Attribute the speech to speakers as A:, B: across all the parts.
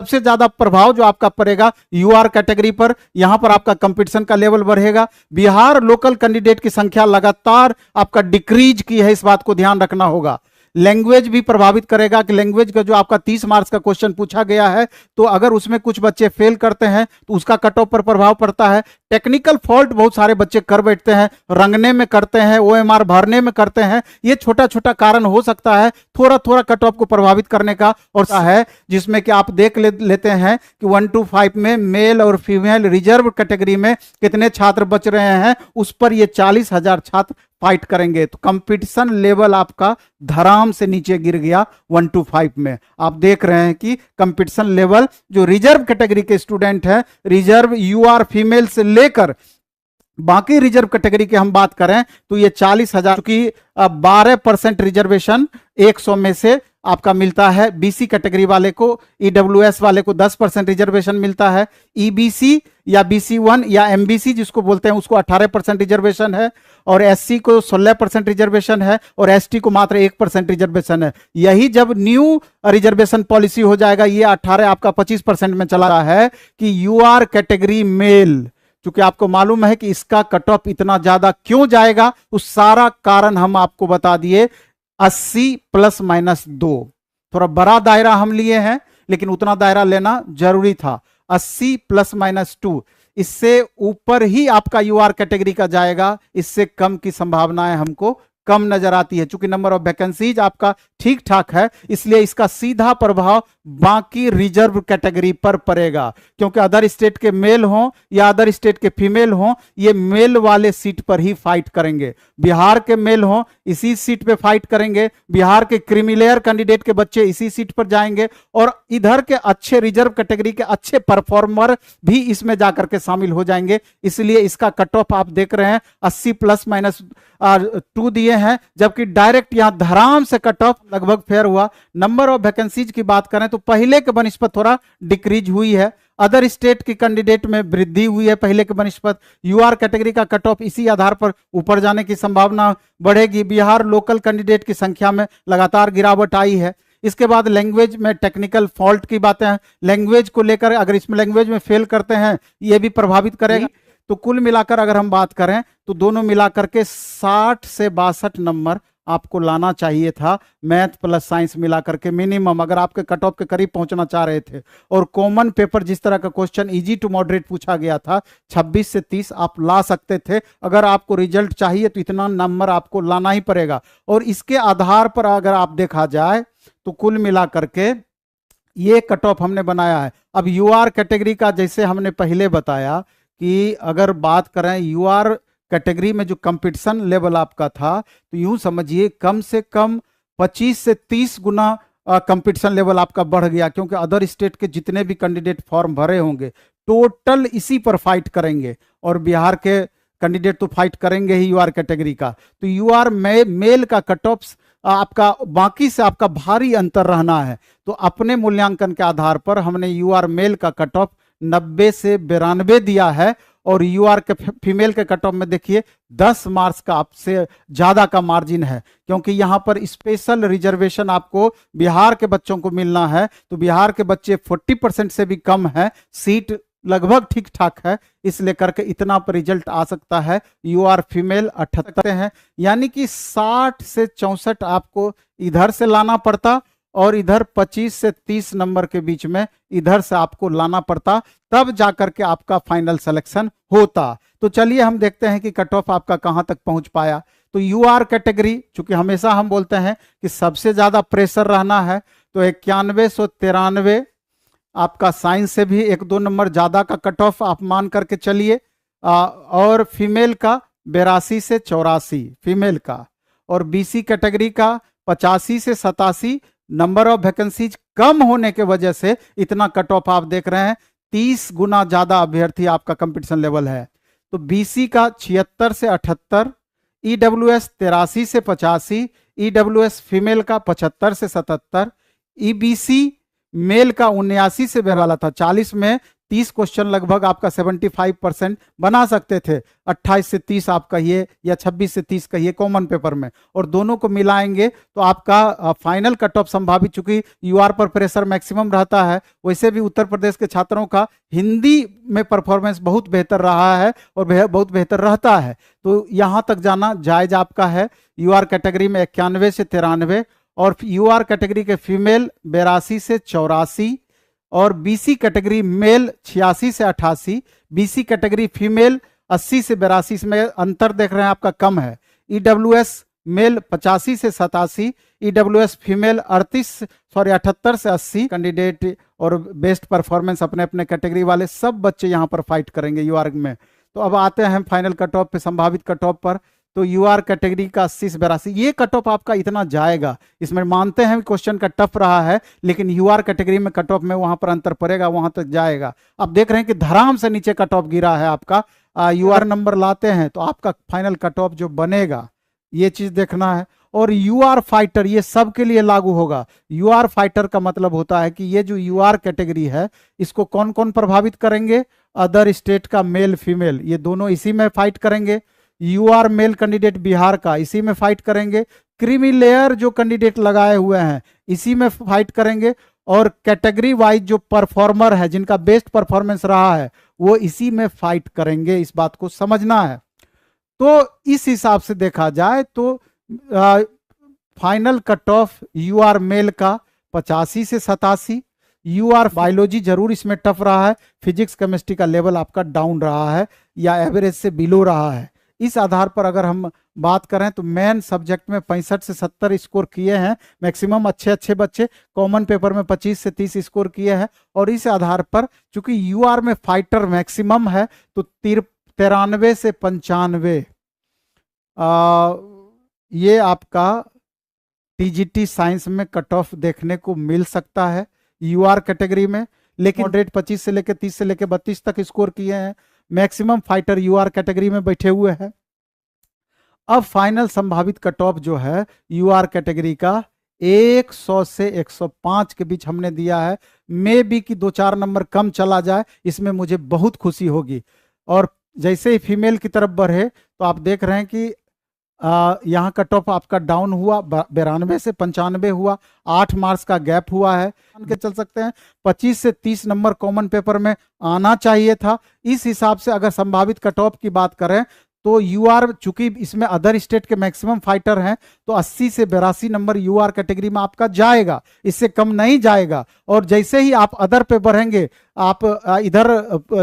A: सबसे ज्यादा प्रभाव जो आपका पड़ेगा यूआर कैटेगरी पर, यहां पर आपका कंपटीशन का लेवल बढ़ेगा। बिहार लोकल कैंडिडेट की संख्या लगातार आपका डिक्रीज की है, इस बात को ध्यान रखना होगा। लैंग्वेज भी प्रभावित करेगा कि लैंग्वेज का जो आपका 30 मार्क्स का क्वेश्चन पूछा गया है, तो अगर उसमें कुछ बच्चे फेल करते हैं तो उसका कट ऑफ पर प्रभाव पड़ता है। टेक्निकल फॉल्ट बहुत सारे बच्चे कर बैठते हैं, रंगने में करते हैं, ओएमआर भरने में करते हैं, ये छोटा छोटा कारण हो सकता है थोड़ा थोड़ा कट ऑफ को प्रभावित करने का। और है जिसमें कि आप देख लेते हैं कि 1 to 5 में मेल और फीमेल रिजर्व कैटेगरी में कितने छात्र बच रहे हैं, उस पर ये 40,000 छात्र फाइट करेंगे। तो कंपटीशन लेवल आपका धराम से नीचे गिर गया 1 to 5 में। आप देख रहे हैं कि कंपटीशन लेवल जो रिजर्व कैटेगरी के स्टूडेंट हैं, रिजर्व यूआर फीमेल से लेकर बाकी रिजर्व कैटेगरी की हम बात करें तो ये 40,000 की 12% रिजर्वेशन 100 में से आपका मिलता है। बीसी कैटेगरी वाले को, ईडब्ल्यूएस वाले को 10% रिजर्वेशन मिलता है। ईबीसी या बीसी1 या एमबीसी जिसको बोलते हैं उसको 18% रिजर्वेशन है, और एससी को 16% रिजर्वेशन है, और एसटी को मात्र 1% रिजर्वेशन है। यही जब न्यू रिजर्वेशन पॉलिसी हो जाएगा, ये 18 आपका 25% में चला रहा है कि यूआर कैटेगरी मेल, क्योंकि आपको मालूम है कि इसका कट ऑफ इतना ज्यादा क्यों जाएगा, उस सारा कारण हम आपको बता दिए। 80 ±2, थोड़ा बड़ा दायरा हम लिए हैं लेकिन उतना दायरा लेना जरूरी था। 80 ±2, इससे ऊपर ही आपका यूआर कैटेगरी का जाएगा, इससे कम की संभावनाएं हमको कम नजर आती है। चूंकि नंबर ऑफ वैकेंसीज आपका ठीक ठाक है, इसलिए इसका सीधा प्रभाव बाकी रिजर्व कैटेगरी पर पड़ेगा। क्योंकि अदर स्टेट के मेल हों या अदर स्टेट के फीमेल हों, ये मेल वाले सीट पर ही फाइट करेंगे। बिहार के मेल हों इसी सीट पे फाइट करेंगे, बिहार के क्रीमिलेयर कैंडिडेट के बच्चे इसी सीट पर जाएंगे, और इधर के अच्छे रिजर्व कैटेगरी के अच्छे परफॉर्मर भी इसमें जाकर के शामिल हो जाएंगे। इसलिए इसका कट ऑफ आप देख रहे हैं 80 ±2 दिए हैं, जबकि डायरेक्ट यहां धराम से कट ऑफ लगभग फेयर हुआ। नंबर ऑफ वैकेंसीज की बात करें तो पहले के बनिस्पत थोड़ा डिक्रीज हुई है, अदर स्टेट की कैंडिडेट में वृद्धि हुई है पहले के बनिस्पत। यूआर कैटेगरी का कट ऑफ इसी आधार पर ऊपर जाने की संभावना बढ़ेगी। बिहार लोकल कैंडिडेट की संख्या में लगातार गिरावट आई है। इसके बाद लैंग्वेज में टेक्निकल फॉल्ट की बातें हैं, लैंग्वेज को लेकर अगर इसमें लैंग्वेज में फेल करते हैं ये भी प्रभावित करेगा। तो कुल मिलाकर अगर हम बात करें तो दोनों मिलाकर के 60 से 62 नंबर आपको लाना चाहिए था, मैथ प्लस साइंस मिलाकर के मिनिमम, अगर आपके कट ऑफ के करीब पहुंचना चाह रहे थे। और कॉमन पेपर जिस तरह का क्वेश्चन इजी टू मॉडरेट पूछा गया था, 26 से 30 आप ला सकते थे। अगर आपको रिजल्ट चाहिए तो इतना नंबर आपको लाना ही पड़ेगा। और इसके आधार पर अगर आप देखा जाए तो कुल मिला करके ये कट ऑफ हमने बनाया है। अब यूआर कैटेगरी का जैसे हमने पहले बताया कि अगर बात करें यूआर कैटेगरी में जो कंपटीशन लेवल आपका था, तो यूं समझिए कम से कम 25 से 30 गुना कंपटीशन लेवल आपका बढ़ गया, क्योंकि अदर स्टेट के जितने भी कैंडिडेट फॉर्म भरे होंगे टोटल इसी पर फाइट करेंगे, और बिहार के कैंडिडेट तो फाइट करेंगे ही यूआर कैटेगरी का। तो यूआर मेल का कट ऑफ आपका बाकी से आपका भारी अंतर रहना है। तो अपने मूल्यांकन के आधार पर हमने यूआर मेल का कट ऑफ 90 से 92 दिया है, और यूआर के फीमेल के कट ऑफ में देखिए 10 मार्क्स का आपसे ज्यादा का मार्जिन है, क्योंकि यहां पर स्पेशल रिजर्वेशन आपको बिहार के बच्चों को मिलना है। तो बिहार के बच्चे 40% से भी कम है, सीट लगभग ठीक ठाक है, इसलिए करके इतना पर रिजल्ट आ सकता है। यूआर फीमेल 78 हैं, यानी कि 60 से 64 आपको इधर से लाना पड़ता, और इधर 25 से 30 नंबर के बीच में इधर से आपको लाना पड़ता, तब जाकर के आपका फाइनल सिलेक्शन होता। तो चलिए हम देखते हैं कि कट ऑफ आपका कहां तक पहुंच पाया। तो यूआर कैटेगरी, चूंकि हमेशा हम बोलते हैं कि सबसे ज्यादा प्रेशर रहना है, तो 9193 आपका साइंस से भी 1-2 नंबर ज्यादा का कट ऑफ आप मान करके चलिए। और फीमेल का 82 से 84 फीमेल का, और बीसी कैटेगरी का 85 से 87। नंबर ऑफ वैकेंसीज कम होने के वजह से इतना कट ऑफ आप देख रहे हैं, 30 गुना ज्यादा अभ्यर्थी आपका कंपटीशन लेवल है। तो बीसी का 76 से 78, ईडब्ल्यूएस 83 से 85, ईडब्ल्यूएस फीमेल का 75 से 77, ईबीसी मेल का 79 से वाला था 40 में, 30 क्वेश्चन लगभग आपका 75% बना सकते थे। 28 से 30 आप कहिए या 26 से 30 कहिए कॉमन पेपर में, और दोनों को मिलाएंगे तो आपका फाइनल कट ऑफ संभावित, चूंकि यूआर पर प्रेशर मैक्सिमम रहता है, वैसे भी उत्तर प्रदेश के छात्रों का हिंदी में परफॉर्मेंस बहुत बेहतर रहा है और बहुत बेहतर रहता है, तो यहां तक जाना जायज आपका है। यूआर कैटेगरी में 91 से 93, और यूआर कैटेगरी के फीमेल 82 से 84, और बीसी कैटेगरी मेल 86 से 88, बीसी कैटेगरी फीमेल 80 से 82, इसमें अंतर देख रहे हैं आपका कम है। ईडब्ल्यूएस मेल 85 से 87, ईडब्ल्यूएस फीमेल 78 से 80 कैंडिडेट, और बेस्ट परफॉर्मेंस अपने अपने कैटेगरी वाले सब बच्चे यहां पर फाइट करेंगे यूआर में। तो अब आते हैं फाइनल कट ऑफ पे, संभावित कट ऑफ पर। तो यूआर कैटेगरी का 80 से 82, ये कट ऑफ आपका इतना जाएगा, इसमें मानते हैं क्वेश्चन का टफ रहा है, लेकिन यूआर कैटेगरी में कट ऑफ में वहां पर अंतर पड़ेगा, वहां तक जाएगा। अब देख रहे हैं कि धराम से नीचे कट ऑफ गिरा है आपका। यूआर नंबर लाते हैं तो आपका फाइनल कट ऑफ जो बनेगा, ये चीज देखना है। और यूआर फाइटर, ये सब के लिए लागू होगा। यूआर फाइटर का मतलब होता है कि ये जो यूआर कैटेगरी है, इसको कौन कौन प्रभावित करेंगे? अदर स्टेट का मेल फीमेल, ये दोनों इसी में फाइट करेंगे। यूआर मेल कैंडिडेट बिहार का, इसी में फाइट करेंगे। क्रीमी लेयर जो कैंडिडेट लगाए हुए हैं, इसी में फाइट करेंगे। और कैटेगरी वाइज जो परफॉर्मर है, जिनका बेस्ट परफॉर्मेंस रहा है, वो इसी में फाइट करेंगे, इस बात को समझना है। तो इस हिसाब से देखा जाए तो final cut off UR male का 85 से 87। यूआर बायोलॉजी जरूर इसमें टफ रहा है, फिजिक्स केमिस्ट्री का लेवल आपका डाउन रहा है या एवरेज से बिलो रहा है। इस आधार पर अगर हम बात करें तो मेन सब्जेक्ट में 65 से 70 स्कोर किए हैं मैक्सिमम अच्छे बच्चे, कॉमन पेपर में 25 से 30 स्कोर किए हैं। और इस आधार पर चूंकि यूआर में फाइटर मैक्सिमम है, तो 93 से 95 ये आपका टीजीटी साइंस में कट ऑफ देखने को मिल सकता है यूआर कैटेगरी में। लेकिन मॉडरेट 25 से लेकर 30 से लेकर 32 तक स्कोर किए हैं, मैक्सिमम फाइटर यूआर कैटेगरी में बैठे हुए हैं। अब फाइनल संभावित कट ऑफ जो है यूआर कैटेगरी का 100 से 105 के बीच हमने दिया है। मे बी कि 2-4 नंबर कम चला जाए, इसमें मुझे बहुत खुशी होगी। और जैसे ही फीमेल की तरफ बढ़े तो आप देख रहे हैं कि यहाँ कट ऑफ आपका डाउन हुआ, 92 से 95 हुआ, 8 मार्क्स का गैप हुआ है। के चल सकते हैं 25 से 30 नंबर कॉमन पेपर में आना चाहिए था। इस हिसाब से अगर संभावित कट ऑफ की बात करें तो यूआर, चूंकि इसमें अदर स्टेट के मैक्सिमम फाइटर हैं, तो 80 से 82 नंबर यूआर कैटेगरी में आपका जाएगा, इससे कम नहीं जाएगा। और जैसे ही आप अदर पे बढ़ेंगे, आप इधर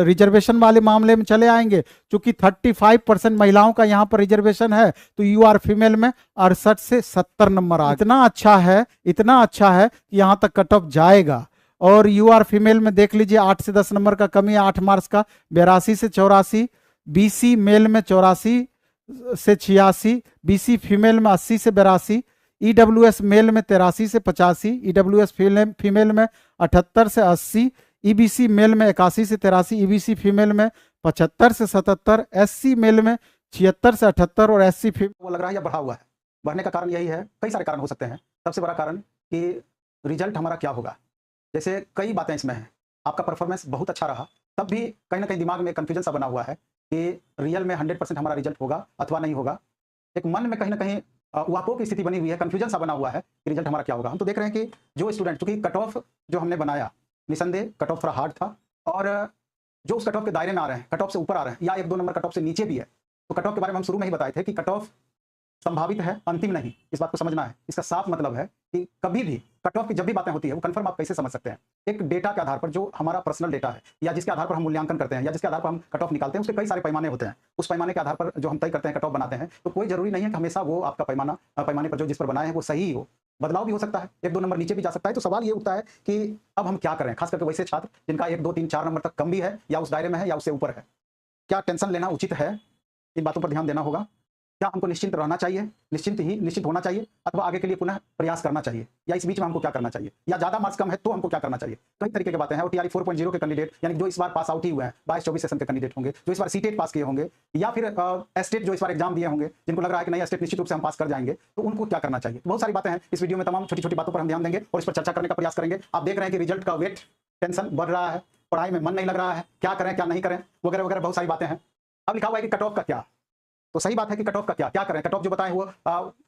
A: रिजर्वेशन वाले मामले में चले आएंगे। चूंकि 35% महिलाओं का यहाँ पर रिजर्वेशन है, तो यूआर फीमेल में 68 से 70 नंबर आ, इतना अच्छा है कि यहाँ तक कट ऑफ जाएगा। और यूआर फीमेल में देख लीजिए 8 से 10 नंबर का कमी है, 8 मार्क्स का, 82 से 84, बीसी मेल में 84 से 86, बीसी फीमेल में 80 से 82, ईडब्ल्यूएस मेल में 83 से 85, ईडब्ल्यूएस फीमेल में 78 से 80, ईबीसी मेल में 81 से 83, ईबीसी फीमेल में 75 से 77, एससी मेल में 76 से 78 और एससी फीमेल
B: वो लग रहा है या बढ़ा हुआ है। बढ़ने का कारण यही है, कई सारे कारण हो सकते हैं। सबसे बड़ा कारण कि रिजल्ट हमारा क्या होगा। जैसे कई बातें इसमें हैं, आपका परफॉर्मेंस बहुत अच्छा रहा, तब भी कहीं ना कहीं दिमाग में कन्फ्यूजन सा बना हुआ है कि रियल में 100% हमारा रिजल्ट होगा अथवा नहीं होगा। एक मन में कहीं ना कहीं उहापोह की स्थिति बनी हुई है, कन्फ्यूजन सा बना हुआ है कि रिजल्ट हमारा क्या होगा। हम तो देख रहे हैं कि जो स्टूडेंट, चूंकि कट ऑफ जो हमने बनाया निसंदेह कट ऑफ थोड़ा हार्ड था, और जो उस कट ऑफ के दायरे में आ रहे हैं, कट ऑफ से ऊपर आ रहे हैं या 1-2 नंबर कट ऑफ से नीचे भी है, तो कट ऑफ के बारे में हम शुरू में ही बताए थे कि कट ऑफ संभावित है, अंतिम नहीं। इस बात को समझना है। इसका साफ मतलब है कि कभी भी कट ऑफ की जब भी बातें होती है, वो कंफर्म आप कैसे समझ सकते हैं? एक डेटा के आधार पर, जो हमारा पर्सनल डेटा है या जिसके आधार पर हम मूल्यांकन करते हैं या जिसके आधार पर हम कट ऑफ निकालते हैं, उसके कई सारे पैमाने होते हैं। उस पैमाने के आधार पर जो हम तय करते हैं, कट ऑफ बनाते हैं, तो कोई जरूरी नहीं है कि हमेशा वो आपका पैमाने पर जो जिस पर बनाए हैं वो सही हो। बदलाव भी हो सकता है, 1-2 नंबर नीचे भी जा सकता है। तो सवाल ये उठता है कि अब हम क्या करें, खास करके वैसे छात्र जिनका 1, 2, 3, 4 नंबर तक कम भी है या उस दायरे में है या उससे ऊपर है। क्या टेंशन लेना उचित है? इन बातों पर ध्यान देना होगा। क्या हमको निश्चिंत रहना चाहिए, निश्चिंत होना चाहिए, अथवा आगे के लिए पुनः प्रयास करना चाहिए, या इस बीच में हमको क्या करना चाहिए, या ज्यादा मार्क्स कम है तो हमको क्या करना चाहिए? कई तरीके की बातें हैं। और टीआरई 4.0 के कैंडिडेट, यानी जो इस बार पास आउट ही हुए हैं, 22-24 सेशन के कैंडिडेट होंगे, जो इस बार सीटेट पास किए होंगे, या फिर एस्टेट जो इस बार एग्जाम दिए होंगे, जिनको लग रहा है कि नहीं एस्टेट निश्चित रूप से हम पास कर जाएंगे, तो उनको क्या करना चाहिए? बहुत सारी बातें हैं इस वीडियो में, तमाम छोटी छोटी बातों पर हम ध्यान देंगे और इस पर चर्चा करने का प्रयास करेंगे। आप देख रहे हैं कि रिजल्ट का वेट, टेंशन बढ़ रहा है, पढ़ाई में मन नहीं लग रहा है, क्या करें क्या नहीं करें, वगैरह वगैरह बहुत सारी बातें हैं। अब लिखा हुआ है कि कट ऑफ का क्या, तो सही बात है कि कट ऑफ का क्या क्या करें, कट ऑफ जो बताएं वो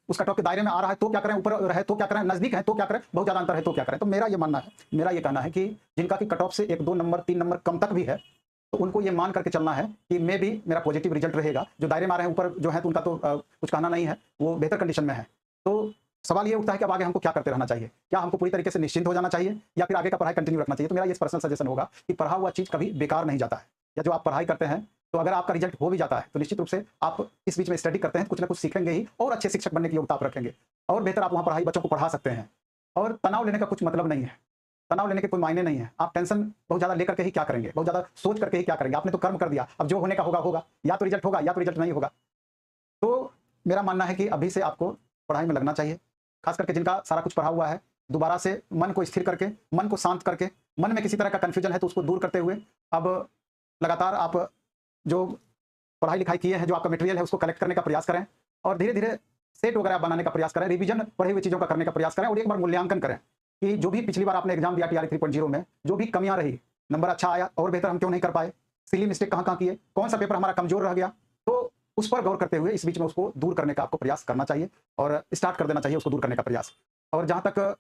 B: उस कट ऑफ के दायरे में आ रहा है तो क्या करें, ऊपर रहे तो क्या करें, नजदीक है तो क्या करें, बहुत ज्यादा अंतर है तो क्या करें। तो मेरा ये मानना है, मेरा ये कहना है कि जिनका कि कट ऑफ से 1-2 नंबर 3 नंबर कम तक भी है, तो उनको ये मान करके चलना है कि मे भी मेरा पॉजिटिव रिजल्ट रहेगा। जो दायरे में आ रहे हैं ऊपर जो है तो उनका तो कुछ कहना नहीं है, वो बेहतर कंडीशन में है। तो सवाल ये उठता है कि अब आगे हमको क्या करते रहना चाहिए, क्या हमको पूरी तरीके से निश्चिंत हो जाना चाहिए या फिर आगे का पढ़ाई कंटिन्यू रखना चाहिए। तो मेरा ये पर्सनल सजेशन होगा कि पढ़ा हुआ चीज़ कभी बेकार नहीं जाता है, या जो आप पढ़ाई करते हैं तो अगर आपका रिजल्ट हो भी जाता है तो निश्चित रूप से आप इस बीच में स्टडी करते हैं, कुछ ना कुछ सीखेंगे ही और अच्छे शिक्षक बनने की योग्यता आप रखेंगे और बेहतर आप वहाँ पढ़ाई बच्चों को पढ़ा सकते हैं। और तनाव लेने का कुछ मतलब नहीं है, तनाव लेने के कोई मायने नहीं है। आप टेंशन बहुत ज़्यादा लेकर के ही क्या करेंगे, बहुत ज़्यादा सोच करके ही क्या करेंगे। आपने तो कर्म कर दिया, अब जो होने का होगा होगा, या तो रिजल्ट होगा या तो रिजल्ट नहीं होगा। तो मेरा मानना है कि अभी से आपको पढ़ाई में लगना चाहिए, खास करके जिनका सारा कुछ पढ़ा हुआ है। दोबारा से मन को स्थिर करके, मन को शांत करके, मन में किसी तरह का कन्फ्यूजन है तो उसको दूर करते हुए अब लगातार आप जो पढ़ाई लिखाई किए हैं, जो आपका मटेरियल है उसको कलेक्ट करने का प्रयास करें और धीरे धीरे सेट वगैरह बनाने का प्रयास करें, रिवीजन पढ़ी हुई चीज़ों का करने का प्रयास करें और एक बार मूल्यांकन करें कि जो भी पिछली बार आपने एग्जाम दिया TRE 3.0 में जो भी कमियां रही, नंबर अच्छा आया और बेहतर हम क्यों नहीं कर पाए, सिली मिस्टेक कहाँ कहाँ किए, कौन सा पेपर हमारा कमजोर रह गया, तो उस पर गौर करते हुए इस बीच में उसको दूर करने का आपको प्रयास करना चाहिए और स्टार्ट कर देना चाहिए उसको दूर करने का प्रयास। और जहाँ तक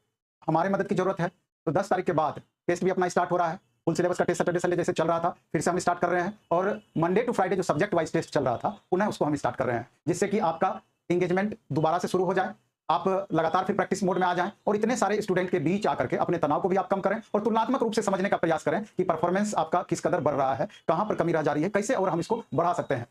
B: हमारे मदद की जरूरत है तो 10 तारीख के बाद टेस्ट भी अपना स्टार्ट हो रहा है। फुल सिलेबस का टेस्ट सैटरडे संडे जैसे चल रहा था फिर से हम स्टार्ट कर रहे हैं और मंडे टू फ्राइडे जो सब्जेक्ट वाइज टेस्ट चल रहा था उन्हें उसको हम स्टार्ट कर रहे हैं, जिससे कि आपका इंगेजमेंट दोबारा से शुरू हो जाए, आप लगातार फिर प्रैक्टिस मोड में आ जाएं और इतने सारे स्टूडेंट के बीच आकर के अपने तनाव को भी आप कम करें और तुलनात्मक रूप से समझने का प्रयास करें कि परफॉर्मेंस आपका किस कदर बढ़ रहा है, कहां पर कमी रह जा रही है, कैसे और हम इसको बढ़ा सकते हैं।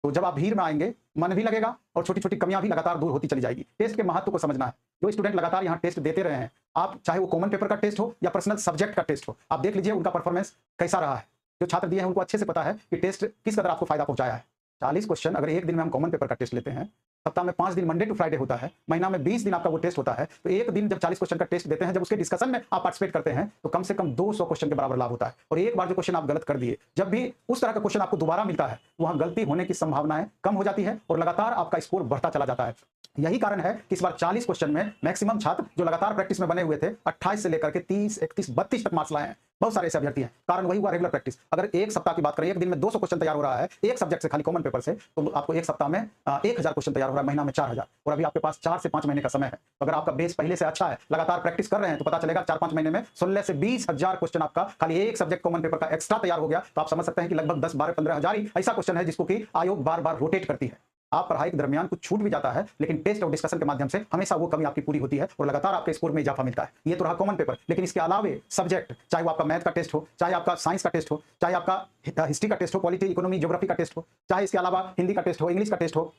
B: तो जब आप भीड़ में आएंगे मन भी लगेगा और छोटी छोटी कमियां भी लगातार दूर होती चली जाएगी। टेस्ट के महत्व को समझना है। जो स्टूडेंट लगातार यहाँ टेस्ट देते रहे हैं, आप चाहे वो कॉमन पेपर का टेस्ट हो या पर्सनल सब्जेक्ट का टेस्ट हो, आप देख लीजिए उनका परफॉर्मेंस कैसा रहा है। जो छात्र दिए हैं उनको अच्छे से पता है कि टेस्ट किस कदर आपको फायदा पहुंचाया है। 40 क्वेश्चन अगर एक दिन में हम कॉमन पेपर का टेस्ट लेते हैं, सप्ताह में 5 दिन मंडे टू फ्राइडे होता है, महीना में 20 दिन आपका वो टेस्ट होता है, तो एक दिन जब 40 क्वेश्चन का टेस्ट देते हैं, जब उसके डिस्कशन में आप पार्टिसिपेट करते हैं तो कम से कम 200 क्वेश्चन के बराबर लाभ होता है। और एक बार जो क्वेश्चन आप गलत कर दिए, जब भी उस तरह का क्वेश्चन आपको दोबारा मिलता है वहां गलती होने की संभावनाएं कम हो जाती है और लगातार आपका स्कोर बढ़ता चला जाता है। यही कारण है कि इस बार 40 क्वेश्चन में मैक्सिमम छात्र जो लगातार प्रैक्टिस में बने हुए थे 28 से लेकर के 30, 31, 32 तक मार्क्स लाए हैं। बहुत सारे ऐसे अभ्यर्थी हैं। कारण वही हुआ रेगुलर प्रैक्टिस। अगर एक सप्ताह की बात करें, एक दिन में 200 क्वेश्चन तैयार हो रहा है एक सब्जेक्ट से, खाली कॉमन पेपर से, तो आपको एक सप्ताह में 1000 क्वेश्चन तैयार हो रहा है, महीना में 4000, और अभी आपके पास 4 से 5 महीने का समय है। अगर आपका बेस पहले से अच्छा है, लगातार प्रैक्टिस कर रहे हैं, तो पता चलेगा 4-5 महीने में 16 से 20,000 क्वेश्चन आपका खाली एक सब्जेक्ट कॉमन पेपर का एक्स्ट्रा तैयार हो गया। तो आप समझ सकते हैं कि लगभग 10, 12, 15,000 ही ऐसा क्वेश्चन है जिसको कि आयोग बार बार रोटेट करती है। आप पढ़ाई के दरमियान कुछ छूट भी जाता है, लेकिन टेस्ट और डिस्कशन के माध्यम से हमेशा वो कमी आपकी पूरी होती है और लगातार आपके स्कोर में इजाफा मिलता है। ये तो रहा कॉमन पेपर, लेकिन इसके अलावे सब्जेक्ट, चाहे वो आपका मैथ का टेस्ट हो, चाहे आपका साइंस का टेस्ट हो, चाहे आपका हिस्ट्री का टेस्ट हो, पॉलिटी, इकोनॉमी, ज्योग्राफी का टेस्ट हो, चाहे इसके अलावा हिंदी का टेस्ट हो, इंग्लिश का टेस्ट हो,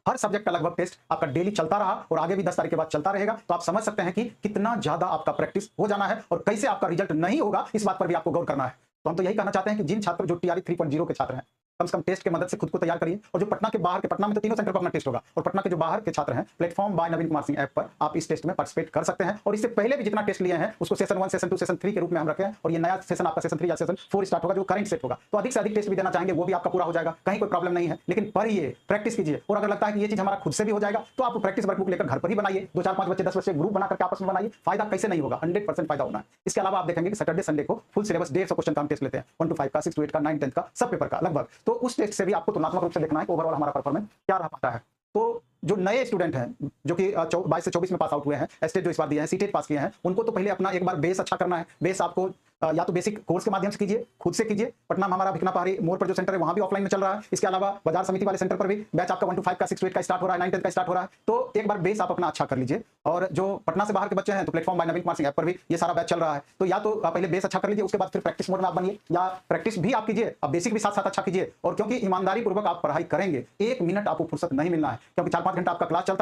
B: हर सब्जेक्ट का लगभग टेस्ट आपका डेली चलता रहा और आगे भी 10 तारीख के बाद चलता रहेगा। तो आप समझ सकते हैं कि कितना ज्यादा आपका प्रैक्टिस हो जाना है और कैसे आपका रिजल्ट नहीं होगा, इस बात पर भी आपको गौर करना है। तो हम तो यही कहना चाहते हैं कि जिन छात्र जो TRE 3.0 के छात्र हैं, कम से कम टेस्ट के मदद से खुद को तैयार करिए। और जो पटना के बाहर के, पटना में तो तीनों सेंटर पर अपना टेस्ट होगा, और पटना के जो बाहर के छात्र हैं, प्लेटफॉर्म बाय नवीन कुमार सिंह ऐप पर आप इस टेस्ट में पार्टिसिपेट कर सकते हैं। और इससे पहले भी जितना टेस्ट लिए हैं उसको सेशन 1, सेशन 2, सेशन 3 के रूप में हम रखे हैं, और ये नया सेशन आपका सेशन 3 या सेशन 4 स्टार्ट होगा, जो करंट सेट होगा। तो अधिक से अधिक टेस्ट भी देना चाहेंगे, वो भी आपका पूरा हो जाएगा, कहीं कोई प्रॉब्लम नहीं है। लेकिन पढ़िए, प्रैक्टिस कीजिए, और अगर लगता है कि ये चीज हमारा खुद से भी हो जाएगा तो आप प्रैक्टिस वर्कबुक लेकर घर पर ही बनाइए। 2, 4, 5 बच्चे, 10 बच्चे ग्रुप बना करके आपस में बनाइए। फायदा कैसे नहीं होगा, 100% फायदा होना है। इसके अलावा आप देखेंगे कि सैटरडे संडे को फुल सिलेबस 150 क्वेश्चन का हम टेस्ट लेते हैं, 1 to 5 का, 6 to 8 का, 9, 10 का, सब पेपर का लगभग। तो उस टेस्ट से भी आपको तुलनात्मक रूप से देखना है ओवरऑल हमारा परफॉर्मेंस क्या रह पाता है। तो जो नए स्टूडेंट हैं जो कि 22 से 24 में पास आउट हुए हैं, एस्टेट जो इस बार दिए हैं, सीटेट पास किए हैं, उनको तो पहले अपना एक बार बेस अच्छा करना है। बेस आपको या तो बेसिक कोर्स के माध्यम से कीजिए, खुद से कीजिए। पटना में हमारा भिकना पहाड़ी मोड़ पर जो सेंटर है वहां भी ऑफलाइन में चल रहा है। इसके अलावा बाजार समिति वाले सेंटर पर भी बैच आपका 1 to 5 का, 6 to 8 का स्टार्ट हो रहा है, 9, 10 का स्टार्ट हो रहा है। तो एक बार बेस आप अपना अच्छा कर लीजिए। और जो पटना से बाहर के बच्चे हैं तो प्लेटफॉर्म बाय नवीन कुमार सिंह ऐप पर भी ये सारा बैच चल रहा है। तो या तो पहले बेस अच्छा कर लीजिए, उसके बाद फिर प्रैक्टिस मोड में आप बनिए, या प्रैक्टिस भी आप कीजिए, अब बेसिक भी साथ साथ अच्छा कीजिए। और क्योंकि ईमानदारी पूर्वक आप पढ़ाई करेंगे, 1 मिनट आपको फुर्सत नहीं मिलना है, क्योंकि 4-5 घंटा आपका क्लास चलता है।